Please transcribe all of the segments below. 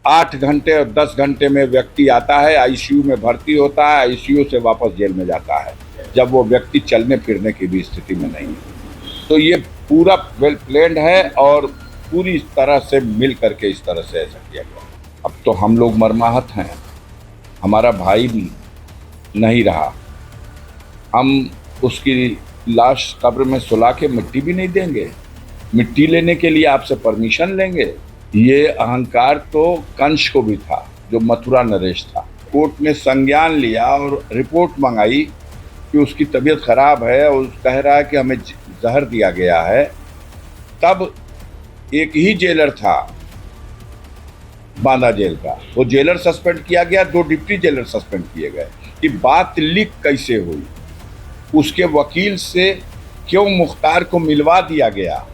8 घंटे और 10 घंटे में व्यक्ति आता है, आईसीयू में भर्ती होता है, आईसीयू से वापस जेल में जाता है, जब वो व्यक्ति चलने फिरने की भी स्थिति में नहीं है। तो ये पूरा वेल प्लान्ड है और पूरी तरह से मिल करके इस तरह से ऐसा किया गया। अब तो हम लोग मर्माहत हैं, हमारा भाई भी नहीं रहा, हम उसकी लाश कब्र में सुला के मिट्टी भी नहीं देंगे, मिट्टी लेने के लिए आपसे परमिशन लेंगे। ये अहंकार तो कंस को भी था, जो मथुरा नरेश था। कोर्ट ने संज्ञान लिया और रिपोर्ट मंगाई कि उसकी तबीयत खराब है और कह रहा है कि हमें जहर दिया गया है। तब एक ही जेलर था बांदा जेल का, वो जेलर सस्पेंड किया गया, 2 डिप्टी जेलर सस्पेंड किए गए। कि बात लीक कैसे हुई, उसके वकील से क्यों मुख्तार को मिलवा दिया गया,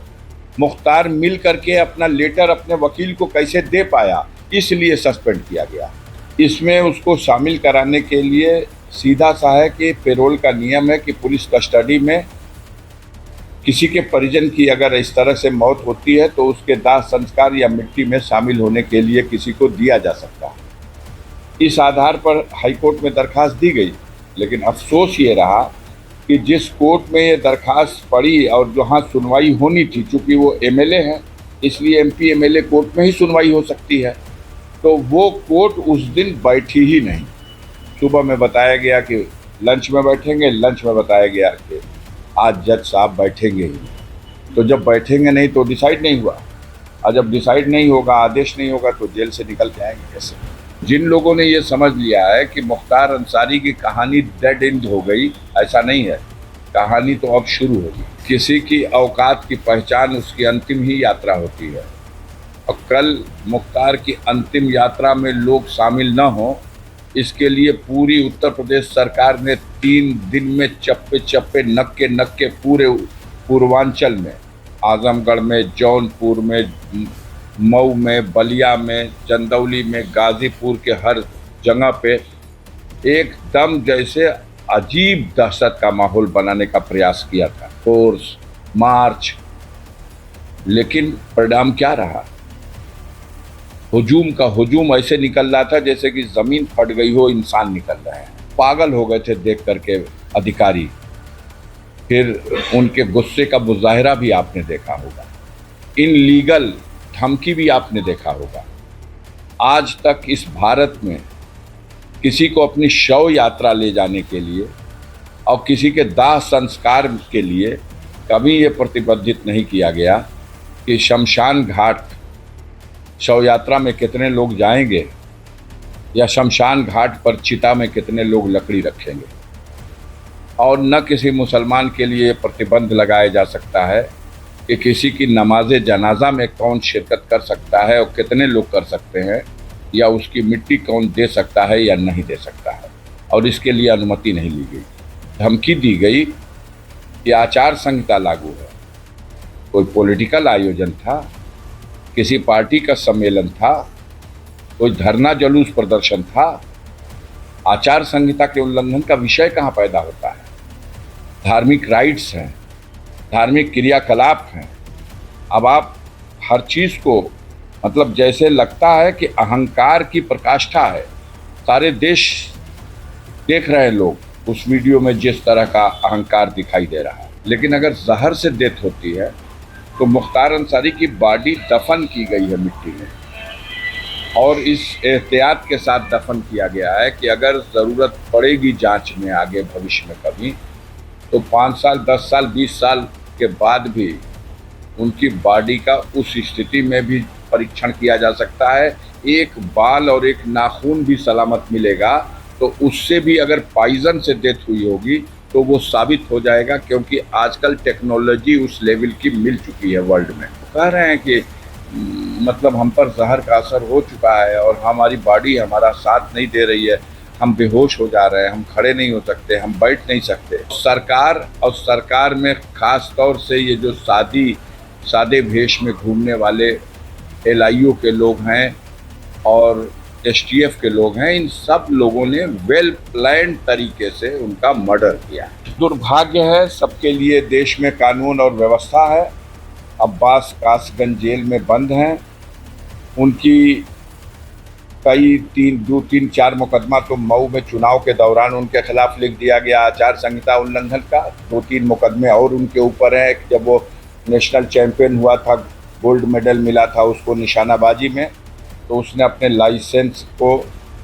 मुख्तार मिल करके अपना लेटर अपने वकील को कैसे दे पाया, इसलिए सस्पेंड किया गया। इसमें उसको शामिल कराने के लिए सीधा सा है कि पेरोल का नियम है कि पुलिस कस्टडी में किसी के परिजन की अगर इस तरह से मौत होती है तो उसके दाह संस्कार या मिट्टी में शामिल होने के लिए किसी को दिया जा सकता है। इस आधार पर हाईकोर्ट में दरखास्त दी गई, लेकिन अफसोस ये रहा कि जिस कोर्ट में ये दरखास्त पड़ी और जहाँ सुनवाई होनी थी, चूँकि वो एमएलए हैं इसलिए एमपी एमएलए कोर्ट में ही सुनवाई हो सकती है, तो वो कोर्ट उस दिन बैठी ही नहीं। सुबह में बताया गया कि लंच में बैठेंगे, लंच में बताया गया कि आज जज साहब बैठेंगे ही। तो जब बैठेंगे नहीं तो डिसाइड नहीं हुआ, और जब डिसाइड नहीं होगा, आदेश नहीं होगा, तो जेल से निकल के आएंगे कैसे। जिन लोगों ने ये समझ लिया है कि मुख्तार अंसारी की कहानी डेड एंड हो गई, ऐसा नहीं है, कहानी तो अब शुरू होगी। किसी की औकात की पहचान उसकी अंतिम ही यात्रा होती है, और कल मुख्तार की अंतिम यात्रा में लोग शामिल न हों, इसके लिए पूरी उत्तर प्रदेश सरकार ने 3 दिन में चप्पे चप्पे नक्के नक्के पूरे पूर्वांचल में, आजमगढ़ में, जौनपुर में, मऊ में, बलिया में, चंदौली में, गाजीपुर के हर जगह पे एकदम जैसे अजीब दहशत का माहौल बनाने का प्रयास किया था, फोर्स मार्च। लेकिन परिणाम क्या रहा? हुजूम का हुजूम ऐसे निकल रहा था जैसे कि जमीन फट गई हो, इंसान निकल रहे हैं। पागल हो गए थे देख करके अधिकारी। फिर उनके गुस्से का मुजाहिरा भी आपने देखा होगा, इनलीगल धमकी भी आपने देखा होगा। आज तक इस भारत में किसी को अपनी शव यात्रा ले जाने के लिए और किसी के दाह संस्कार के लिए कभी ये प्रतिबंधित नहीं किया गया कि शमशान घाट शव यात्रा में कितने लोग जाएंगे या शमशान घाट पर चिता में कितने लोग लकड़ी रखेंगे। और न किसी मुसलमान के लिए प्रतिबंध लगाया जा सकता है कि किसी की नमाज जनाजा में कौन शिरकत कर सकता है और कितने लोग कर सकते हैं, या उसकी मिट्टी कौन दे सकता है या नहीं दे सकता है, और इसके लिए अनुमति नहीं ली गई। धमकी दी गई कि आचार संहिता लागू है। कोई पॉलिटिकल आयोजन था, किसी पार्टी का सम्मेलन था, कोई धरना जुलूस प्रदर्शन था, आचार संहिता के उल्लंघन का विषय कहाँ पैदा होता है? धार्मिक राइट्स हैं, धार्मिक क्रियाकलाप हैं। अब आप हर चीज़ को मतलब जैसे लगता है कि अहंकार की प्रकाष्ठा है। सारे देश देख रहे हैं लोग उस वीडियो में जिस तरह का अहंकार दिखाई दे रहा है। लेकिन अगर जहर से डेथ होती है तो मुख्तार अंसारी की बॉडी दफन की गई है मिट्टी में, और इस एहतियात के साथ दफन किया गया है कि अगर ज़रूरत पड़ेगी जांच में आगे भविष्य में कभी, तो 5 साल, 10 साल, 20 साल के बाद भी उनकी बॉडी का उस स्थिति में भी परीक्षण किया जा सकता है। एक बाल और एक नाखून भी सलामत मिलेगा, तो उससे भी अगर पॉइजन से डेथ हुई होगी तो वो साबित हो जाएगा, क्योंकि आजकल टेक्नोलॉजी उस लेवल की मिल चुकी है वर्ल्ड में। कह रहे हैं कि मतलब हम पर जहर का असर हो चुका है और हमारी बॉडी हमारा साथ नहीं दे रही है, हम बेहोश हो जा रहे हैं, हम खड़े नहीं हो सकते, हम बैठ नहीं सकते। सरकार में ख़ास तौर से ये जो सादे भेष में घूमने वाले LIU के लोग हैं और STF के लोग हैं, इन सब लोगों ने वेल प्लान्ड तरीके से उनका मर्डर किया। दुर्भाग्य है सबके लिए, देश में कानून और व्यवस्था है। अब्बास कासगंज जेल में बंद हैं, उनकी कई दो तीन चार मुकदमा तो मऊ में चुनाव के दौरान उनके खिलाफ लिख दिया गया आचार संहिता उल्लंघन का। 2-3 मुकदमे और उनके ऊपर हैं। जब वो नेशनल चैंपियन हुआ था, गोल्ड मेडल मिला था उसको निशानाबाजी में, तो उसने अपने लाइसेंस को,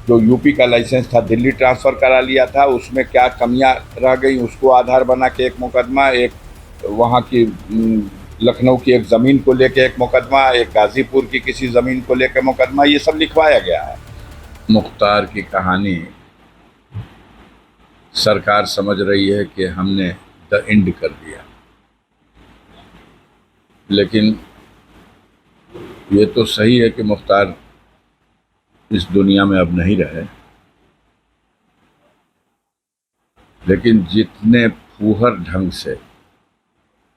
जो यूपी का लाइसेंस था, दिल्ली ट्रांसफ़र करा लिया था। उसमें क्या कमियां रह गई उसको आधार बना के एक मुकदमा, एक वहाँ की लखनऊ की एक ज़मीन को लेके एक मुकदमा, एक गाज़ीपुर की किसी ज़मीन को लेकर मुकदमा, ये सब लिखवाया गया है। मुख्तार की कहानी सरकार समझ रही है कि हमने द एंड कर दिया, लेकिन ये तो सही है कि मुख्तार इस दुनिया में अब नहीं रहे, लेकिन जितने फूहर ढंग से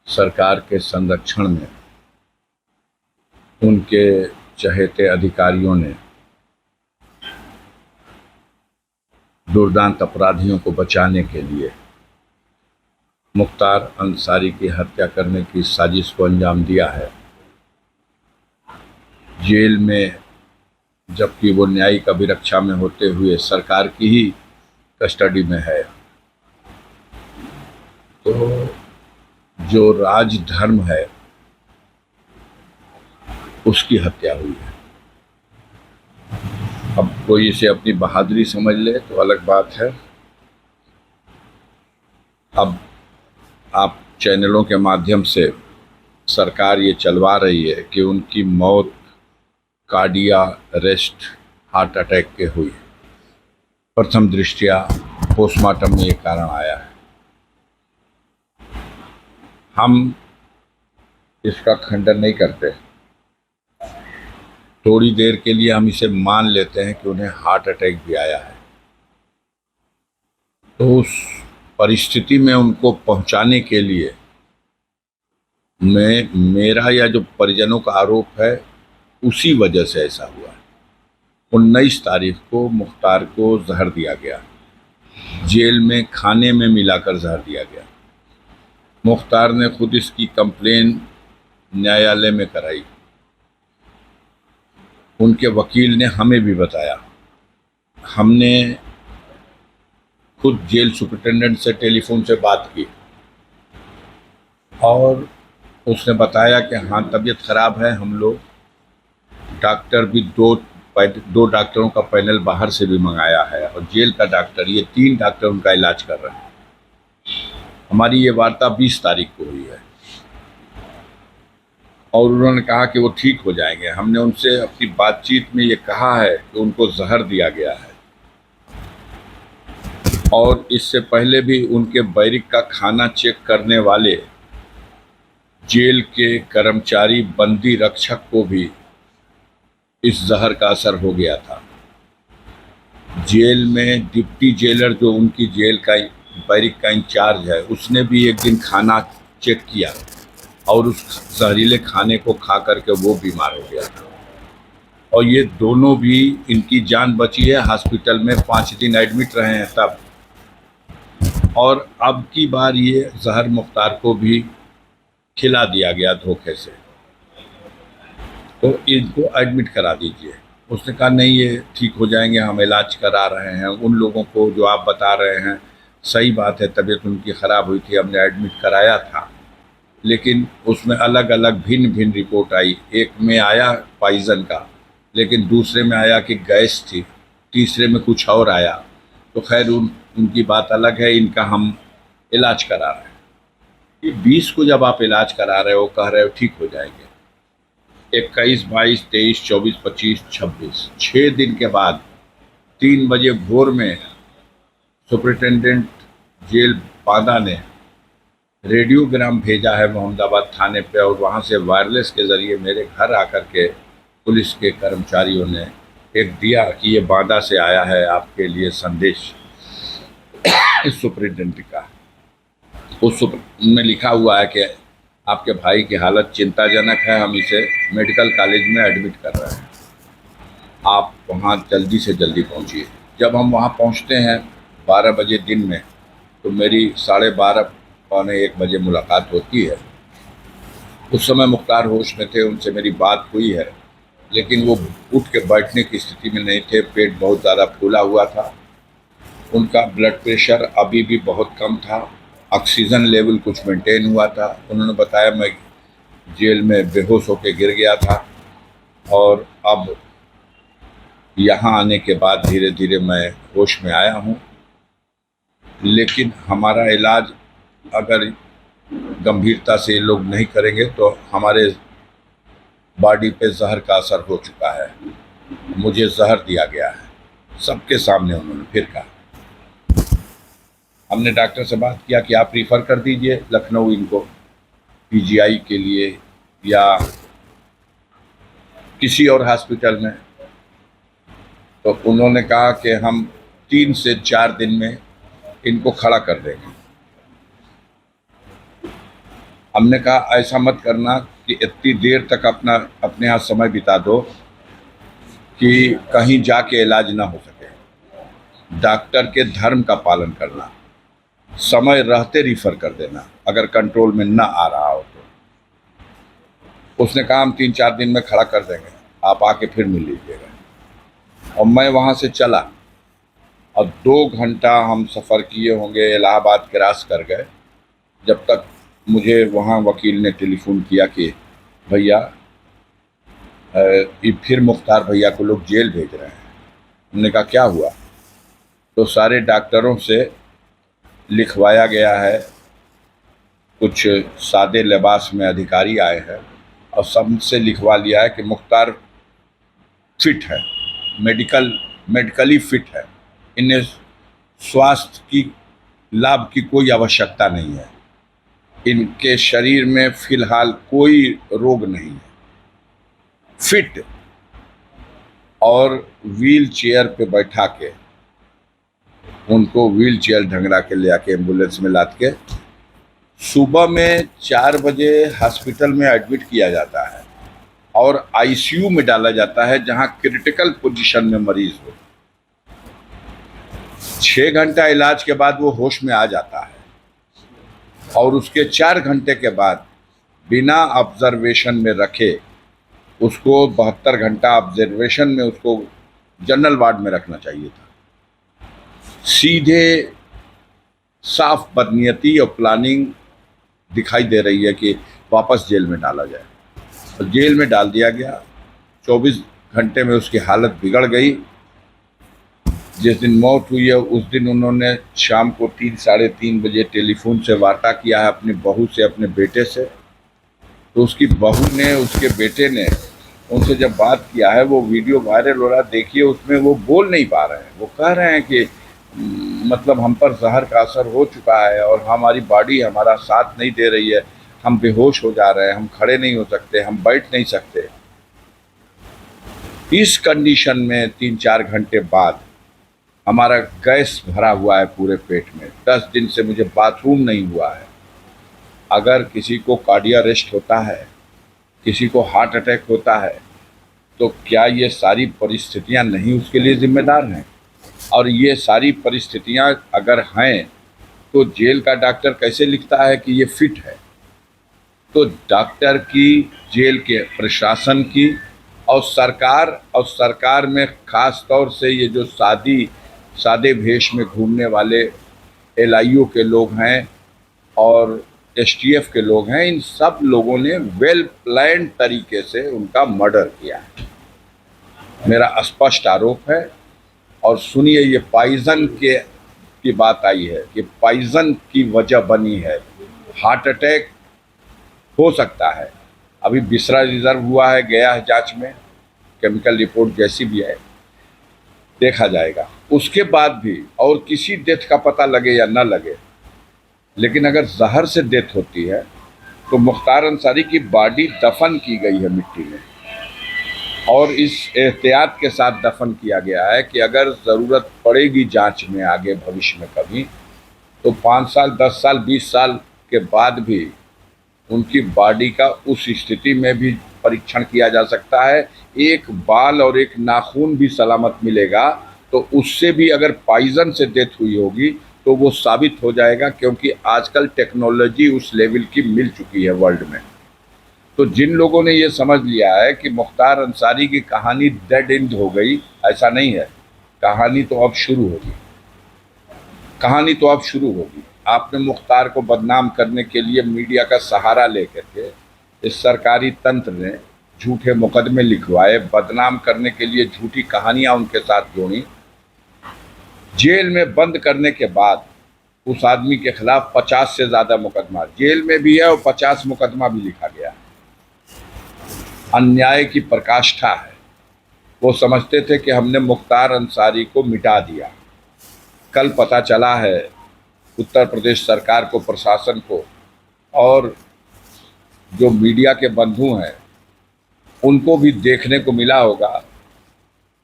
सरकार के संरक्षण में उनके चहेते अधिकारियों ने दुर्दांत अपराधियों को बचाने के लिए मुख्तार अंसारी की हत्या करने की साजिश को अंजाम दिया है, जेल में जबकि वो न्यायिक अभिरक्षा में होते हुए सरकार की ही कस्टडी में है, तो जो राजधर्म है उसकी हत्या हुई है। अब कोई इसे अपनी बहादुरी समझ ले तो अलग बात है। अब आप चैनलों के माध्यम से सरकार ये चलवा रही है कि उनकी मौत कार्डियक अरेस्ट, हार्ट अटैक के हुई। प्रथम दृष्टया पोस्टमार्टम में ये कारण आया है। हम इसका खंडन नहीं करते, थोड़ी देर के लिए हम इसे मान लेते हैं कि उन्हें हार्ट अटैक भी आया है। तो उस परिस्थिति में उनको पहुंचाने के लिए मेरा या जो परिजनों का आरोप है उसी वजह से ऐसा हुआ है। 19 तारीख को मुख्तार को जहर दिया गया, जेल में खाने में मिलाकर जहर दिया गया। मुख्तार ने खुद इसकी कंप्लेन न्यायालय में कराई, उनके वकील ने हमें भी बताया। हमने खुद जेल सुपरिटेंडेंट से टेलीफोन से बात की और उसने बताया कि हाँ तबीयत ख़राब है। हम लोग डॉक्टर भी दो डॉक्टरों का पैनल बाहर से भी मंगाया है और जेल का डॉक्टर, ये 3 डॉक्टर उनका इलाज कर रहे हैं। हमारी ये वार्ता 20 तारीख को हुई है और उन्होंने कहा कि वो ठीक हो जाएंगे। हमने उनसे अपनी बातचीत में ये कहा है कि उनको जहर दिया गया है और इससे पहले भी उनके बैरिक का खाना चेक करने वाले जेल के कर्मचारी बंदी रक्षक को भी इस जहर का असर हो गया था। जेल में डिप्टी जेलर जो उनकी जेल का बैरिक का इंचार्ज है, उसने भी एक दिन खाना चेक किया और उस जहरीले खाने को खा करके वो बीमार हो गया था और ये दोनों भी, इनकी जान बची है। हॉस्पिटल में 5 दिन एडमिट रहे हैं तब, और अब की बार ये जहर मुख्तार को भी खिला दिया गया धोखे से, तो इनको एडमिट करा दीजिए। उसने कहा नहीं ये ठीक हो जाएंगे, हम इलाज करा रहे हैं। उन लोगों को जो आप बता रहे हैं सही बात है, तबीयत उनकी ख़राब हुई थी, हमने एडमिट कराया था, लेकिन उसमें अलग अलग भिन्न भिन्न रिपोर्ट आई। एक में आया पॉइज़न का, लेकिन दूसरे में आया कि गैस थी, तीसरे में कुछ और आया। तो खैर उनकी बात अलग है, इनका हम इलाज करा रहे हैं। ये 20 को जब आप इलाज करा रहे हो, कह रहे हो ठीक हो जाएंगे, 21, 22, 23, 24, 25, 26, 6 दिन के बाद 3 बजे भोर में सुपरिटेंडेंट जेल बांदा ने रेडियोग्राम भेजा है मोहम्मदाबाद थाने पे और वहाँ से वायरलेस के ज़रिए मेरे घर आकर के पुलिस के कर्मचारियों ने एक दिया कि ये बांदा से आया है आपके लिए संदेश इस सुपरिटेंडेंट का। उस में लिखा हुआ है कि आपके भाई की हालत चिंताजनक है, हम इसे मेडिकल कॉलेज में एडमिट कर रहे हैं, आप वहाँ जल्दी से जल्दी पहुँचिए। जब हम वहाँ पहुँचते हैं 12 बजे दिन में, तो मेरी 12:30 पौने 1 बजे मुलाकात होती है। उस समय मुख्तार होश में थे, उनसे मेरी बात हुई है लेकिन वो उठ के बैठने की स्थिति में नहीं थे, पेट बहुत ज़्यादा फूला हुआ था। उनका ब्लड प्रेशर अभी भी बहुत कम था, ऑक्सीजन लेवल कुछ मेंटेन हुआ था। उन्होंने बताया मैं जेल में बेहोश होकर गिर गया था और अब यहाँ आने के बाद धीरे धीरे मैं होश में आया हूँ। लेकिन हमारा इलाज अगर गंभीरता से ये लोग नहीं करेंगे तो हमारे बॉडी पे जहर का असर हो चुका है। मुझे जहर दिया गया है, सबके सामने उन्होंने फिर कहा। हमने डॉक्टर से बात किया कि आप रिफ़र कर दीजिए लखनऊ इनको पीजीआई के लिए या किसी और हॉस्पिटल में। तो उन्होंने कहा कि हम 3 से 4 दिन में इनको खड़ा कर देंगे। हमने कहा ऐसा मत करना कि इतनी देर तक अपने यहाँ समय बिता दो कि कहीं जाके इलाज ना हो सके। डॉक्टर के धर्म का पालन करना, समय रहते रिफ़र कर देना अगर कंट्रोल में ना आ रहा हो तो। उसने कहा हम 3-4 दिन में खड़ा कर देंगे, आप आके फिर मिल लीजिएगा। और मैं वहाँ से चला और 2 घंटा हम सफ़र किए होंगे, इलाहाबाद क्रॉस कर गए। जब तक मुझे वहाँ वकील ने टेलीफोन किया कि भैया ये फिर मुख्तार भैया को लोग जेल भेज रहे हैं। हमने कहा क्या हुआ? तो सारे डॉक्टरों से लिखवाया गया है, कुछ सादे लिबास में अधिकारी आए हैं और सबसे लिखवा लिया है कि मुख्तार फिट है, मेडिकली फिट है, इन्हें स्वास्थ्य की लाभ की कोई आवश्यकता नहीं है, इनके शरीर में फिलहाल कोई रोग नहीं है, फिट। और व्हील चेयर पे बैठा के उनको व्हील चेयर ढंगरा के ले आके एम्बुलेंस में लाद के सुबह में 4 बजे हॉस्पिटल में एडमिट किया जाता है और आईसीयू में डाला जाता है जहां क्रिटिकल पोजीशन में मरीज हो। 6 घंटा इलाज के बाद वो होश में आ जाता है और उसके 4 घंटे के बाद बिना ऑब्जर्वेशन में रखे उसको 72 घंटा ऑब्जर्वेशन में उसको जनरल वार्ड में रखना चाहिए था। सीधे साफ बदनीयती और प्लानिंग दिखाई दे रही है कि वापस जेल में डाला जाए। और जेल में डाल दिया गया। 24 घंटे में उसकी हालत बिगड़ गई। जिस दिन मौत हुई है उस दिन उन्होंने शाम को 3-3:30 बजे टेलीफोन से वार्ता किया है अपनी बहू से, अपने बेटे से। तो उसकी बहू ने, उसके बेटे ने उनसे जब बात किया है, वो वीडियो वायरल हो रहा, देखिए उसमें वो बोल नहीं पा रहे हैं। वो कह रहे हैं कि मतलब हम पर जहर का असर हो चुका है और हमारी बॉडी हमारा साथ नहीं दे रही है, हम बेहोश हो जा रहे हैं, हम खड़े नहीं हो सकते, हम बैठ नहीं सकते। इस कंडीशन में 3-4 घंटे बाद हमारा गैस भरा हुआ है पूरे पेट में। 10 दिन से मुझे बाथरूम नहीं हुआ है। अगर किसी को कार्डियक अरेस्ट होता है, किसी को हार्ट अटैक होता है, तो क्या ये सारी परिस्थितियां नहीं उसके लिए जिम्मेदार हैं? और ये सारी परिस्थितियां अगर हैं तो जेल का डॉक्टर कैसे लिखता है कि ये फिट है? तो डॉक्टर की, जेल के प्रशासन की और सरकार में ख़ास तौर से ये जो सादे भेष में घूमने वाले एलआईयू के लोग हैं और एसटीएफ के लोग हैं, इन सब लोगों ने वेल प्लान तरीके से उनका मर्डर किया है। मेरा स्पष्ट आरोप है। और सुनिए, ये पॉइजन की बात आई है कि पॉइजन की वजह बनी है। हार्ट अटैक हो सकता है, अभी बिसरा रिजर्व हुआ है, गया है जांच में, केमिकल रिपोर्ट जैसी भी है देखा जाएगा। उसके बाद भी और किसी डेथ का पता लगे या ना लगे, लेकिन अगर जहर से डेथ होती है तो मुख्तार अंसारी की बॉडी दफन की गई है मिट्टी में, और इस एहतियात के साथ दफन किया गया है कि अगर ज़रूरत पड़ेगी जांच में आगे भविष्य में कभी, तो 5 साल, 10 साल, 20 साल के बाद भी उनकी बॉडी का उस स्थिति में भी परीक्षण किया जा सकता है। एक बाल और एक नाखून भी सलामत मिलेगा, तो उससे भी अगर पॉइजन से डेथ हुई होगी तो वो साबित हो जाएगा, क्योंकि आजकल टेक्नोलॉजी उस लेवल की मिल चुकी है वर्ल्ड में। तो जिन लोगों ने ये समझ लिया है कि मुख्तार अंसारी की कहानी डेड एंड हो गई, ऐसा नहीं है। कहानी तो अब शुरू होगी, कहानी तो अब शुरू होगी। आपने मुख्तार को बदनाम करने के लिए मीडिया का सहारा लेकर के इस सरकारी तंत्र ने झूठे मुकदमे लिखवाए, बदनाम करने के लिए झूठी कहानियां उनके साथ जोड़ी। जेल में बंद करने के बाद उस आदमी के खिलाफ 50 से ज्यादा मुकदमा जेल में भी है और 50 मुकदमा भी लिखा गया है। अन्याय की पराकाष्ठा है। वो समझते थे कि हमने मुख्तार अंसारी को मिटा दिया। कल पता चला है उत्तर प्रदेश सरकार को, प्रशासन को और जो मीडिया के बंधु हैं उनको भी देखने को मिला होगा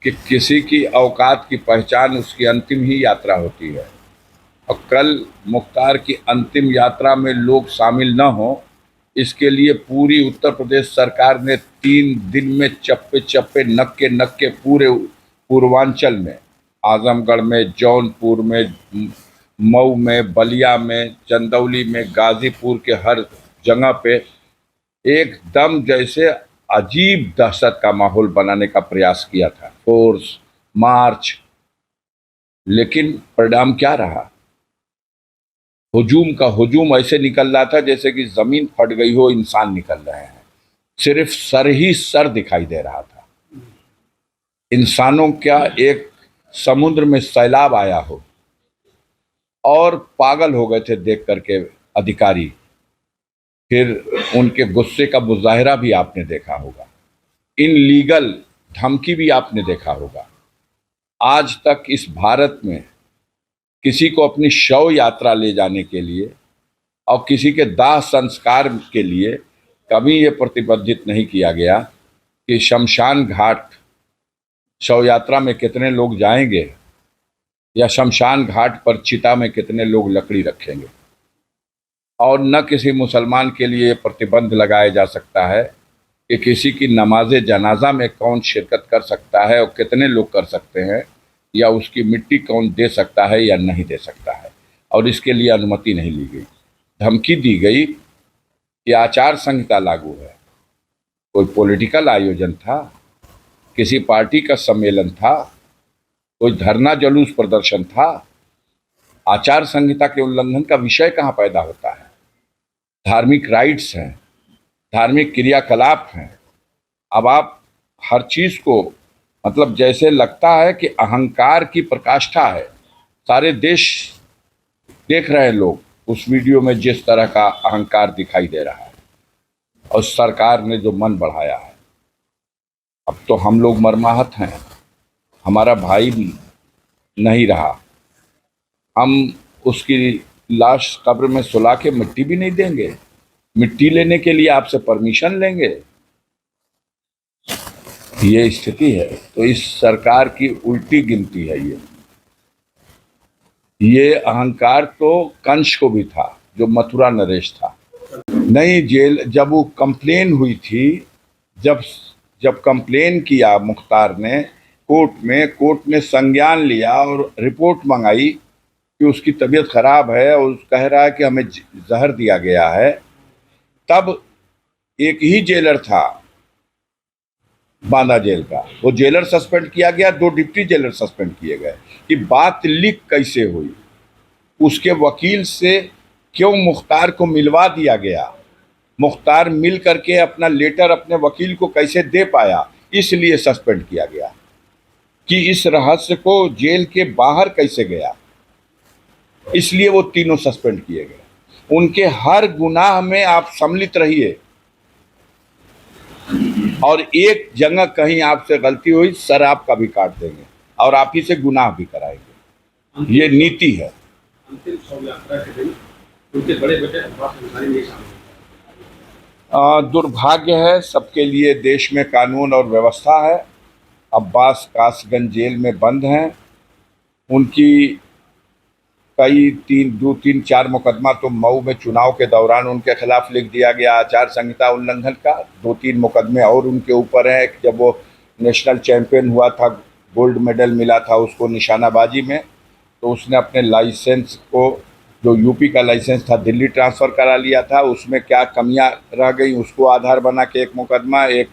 कि किसी की औकात की पहचान उसकी अंतिम ही यात्रा होती है। और कल मुख्तार की अंतिम यात्रा में लोग शामिल न हों, इसके लिए पूरी उत्तर प्रदेश सरकार ने 3 दिन में चप्पे चप्पे, नक्के नक्के पूरे पूर्वांचल में, आजमगढ़ में, जौनपुर में, मऊ में, बलिया में, चंदौली में, गाजीपुर के हर जगह पे एकदम जैसे अजीब दहशत का माहौल बनाने का प्रयास किया था, फोर्स मार्च। लेकिन परिणाम क्या रहा? हुजूम का हुजूम ऐसे निकल रहा था जैसे कि जमीन फट गई हो, इंसान निकल रहे हैं। सिर्फ सर ही सर दिखाई दे रहा था। इंसानों का एक समुद्र में सैलाब आया हो और पागल हो गए थे देख करके अधिकारी। फिर उनके गुस्से का मुजाहिरा भी आपने देखा होगा, इनलीगल धमकी भी आपने देखा होगा। आज तक इस भारत में किसी को अपनी शव यात्रा ले जाने के लिए और किसी के दाह संस्कार के लिए कभी ये प्रतिबंधित नहीं किया गया कि शमशान घाट शव यात्रा में कितने लोग जाएंगे या शमशान घाट पर चिता में कितने लोग लकड़ी रखेंगे। और न किसी मुसलमान के लिए प्रतिबंध लगाया जा सकता है कि किसी की नमाज जनाजा में कौन शिरकत कर सकता है और कितने लोग कर सकते हैं, या उसकी मिट्टी कौन दे सकता है या नहीं दे सकता है। और इसके लिए अनुमति नहीं ली गई। धमकी दी गई कि आचार संहिता लागू है। कोई पॉलिटिकल आयोजन था, किसी पार्टी का सम्मेलन था, कोई धरना जुलूस प्रदर्शन था, आचार संहिता के उल्लंघन का विषय कहाँ पैदा होता है? धार्मिक राइट्स हैं, धार्मिक क्रियाकलाप हैं। अब आप हर चीज को मतलब जैसे लगता है कि अहंकार की पराकाष्ठा है। सारे देश देख रहे हैं लोग उस वीडियो में जिस तरह का अहंकार दिखाई दे रहा है, और सरकार ने जो मन बढ़ाया है। अब तो हम लोग मरमाहत हैं, हमारा भाई नहीं रहा, हम उसकी लाश कब्र में सुला के मिट्टी भी नहीं देंगे। मिट्टी लेने के लिए आपसे परमिशन लेंगे, ये स्थिति है। तो इस सरकार की उल्टी गिनती है ये अहंकार तो कंस को भी था जो मथुरा नरेश था। नहीं, जेल जब वो कंप्लेन हुई थी, जब कंप्लेन किया मुख्तार ने कोर्ट ने संज्ञान लिया और रिपोर्ट मंगाई कि उसकी तबीयत खराब है और कह रहा है कि हमें जहर दिया गया है, तब एक ही जेलर था बांदा जेल का, वो जेलर सस्पेंड किया गया, 2 डिप्टी जेलर सस्पेंड किए गए। कि बात लीक कैसे हुई, उसके वकील से क्यों मुख्तार को मिलवा दिया गया, मुख्तार मिल करके अपना लेटर अपने वकील को कैसे दे पाया, इसलिए सस्पेंड किया गया। कि इस रहस्य को जेल के बाहर कैसे गया, इसलिए वो तीनों सस्पेंड किए गए। उनके हर गुनाह में आप सम्मिलित रहिए, और एक जगह कहीं आपसे गलती हुई, सर आपका भी काट देंगे और आप ही से गुनाह भी कराएंगे। ये नीति है। अंतिम शव यात्रा के दिन उनके बड़े बेटे अब्बास अंसारी नहीं शामिल। दुर्भाग्य है सबके लिए, देश में कानून और व्यवस्था है। अब्बास कासगंज जेल में बंद हैं। उनकी कई 2-3-4 मुकदमा तो मऊ में चुनाव के दौरान उनके खिलाफ लिख दिया गया, आचार संहिता उल्लंघन का। 2-3 मुकदमे और उनके ऊपर हैं। जब वो नेशनल चैंपियन हुआ था, गोल्ड मेडल मिला था उसको निशानाबाजी में, तो उसने अपने लाइसेंस को जो यूपी का लाइसेंस था दिल्ली ट्रांसफ़र करा लिया था, उसमें क्या कमियां रह गई उसको आधार बना के एक मुकदमा, एक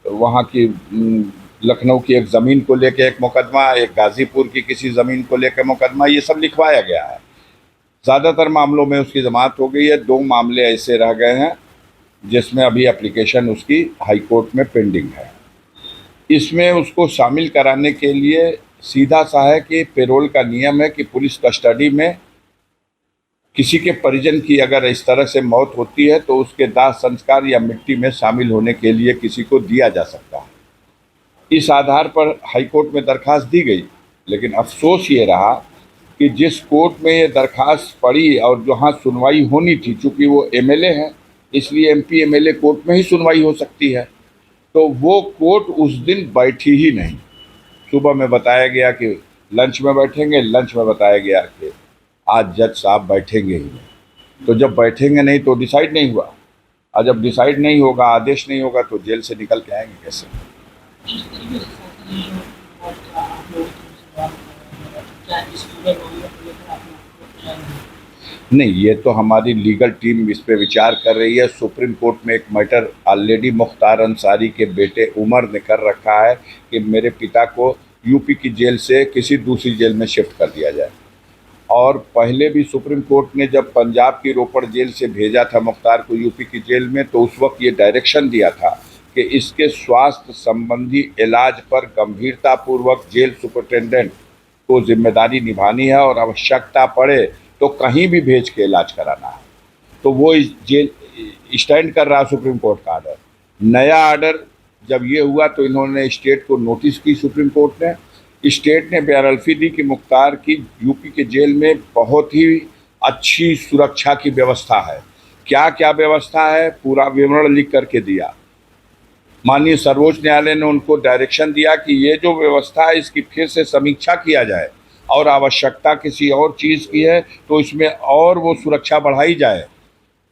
वहाँ की लखनऊ की एक ज़मीन को लेके एक मुकदमा, एक गाज़ीपुर की किसी ज़मीन को लेकर मुकदमा, ये सब लिखवाया गया है। ज़्यादातर मामलों में उसकी ज़मानत हो गई है। 2 मामले ऐसे रह गए हैं जिसमें अभी एप्लीकेशन उसकी हाई कोर्ट में पेंडिंग है। इसमें उसको शामिल कराने के लिए सीधा सा है कि पेरोल का नियम है कि पुलिस कस्टडी में किसी के परिजन की अगर इस तरह से मौत होती है तो उसके दाह संस्कार या मिट्टी में शामिल होने के लिए किसी को दिया जा सकता है। इस आधार पर हाई कोर्ट में दरखास्त दी गई, लेकिन अफसोस ये रहा कि जिस कोर्ट में ये दरखास्त पड़ी और जहाँ सुनवाई होनी थी, चूँकि वो एमएलए हैं इसलिए एमपी एमएलए कोर्ट में ही सुनवाई हो सकती है, तो वो कोर्ट उस दिन बैठी ही नहीं। सुबह में बताया गया कि लंच में बैठेंगे, लंच में बताया गया कि आज जज साहब बैठेंगे ही नहीं। तो जब बैठेंगे नहीं तो डिसाइड नहीं हुआ, और जब डिसाइड नहीं होगा, आदेश नहीं होगा, तो जेल से निकल के आएंगे कैसे? जिस तरीके से सोचते हैं जो और क्या आप लोग सवाल क्या इस पूरे मामले को लेकर आपने नहीं, ये तो हमारी लीगल टीम इस पे विचार कर रही है। सुप्रीम कोर्ट में एक मैटर ऑलरेडी मुख्तार अंसारी के बेटे उमर ने कर रखा है कि मेरे पिता को यूपी की जेल से किसी दूसरी जेल में शिफ्ट कर दिया जाए। और पहले भी सुप्रीम कोर्ट ने जब पंजाब की रोपड़ जेल से भेजा था मुख्तार को यूपी की जेल में, तो उस वक्त ये डायरेक्शन दिया था कि इसके स्वास्थ्य संबंधी इलाज पर गंभीरतापूर्वक जेल सुपरिटेंडेंट को जिम्मेदारी निभानी है और आवश्यकता पड़े तो कहीं भी भेज के इलाज कराना है। तो वो इस जेल स्टैंड कर रहा सुप्रीम कोर्ट का आर्डर। नया आर्डर जब ये हुआ तो इन्होंने स्टेट को नोटिस की, सुप्रीम कोर्ट ने। स्टेट ने बेअर्फी दी कि मुख्तार की यूपी के जेल में बहुत ही अच्छी सुरक्षा की व्यवस्था है। क्या क्या व्यवस्था है पूरा विवरण लिख करके दिया। माननीय सर्वोच्च न्यायालय ने उनको डायरेक्शन दिया कि ये जो व्यवस्था है इसकी फिर से समीक्षा किया जाए और आवश्यकता किसी और चीज़ की है तो इसमें और वो सुरक्षा बढ़ाई जाए,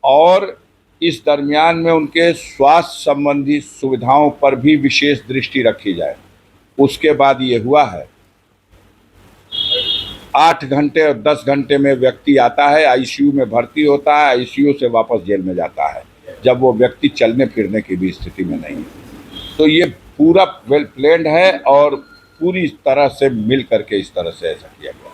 और इस दरमियान में उनके स्वास्थ्य संबंधी सुविधाओं पर भी विशेष दृष्टि रखी जाए। उसके बाद ये हुआ है। 8 घंटे और 10 घंटे में व्यक्ति आता है, आईसीयू में भर्ती होता है, आईसीयू से वापस जेल में जाता है, जब वो व्यक्ति चलने फिरने की भी स्थिति में नहीं है। तो ये पूरा वेल प्लान्ड है और पूरी तरह से मिल करके इस तरह से ऐसा किया गया।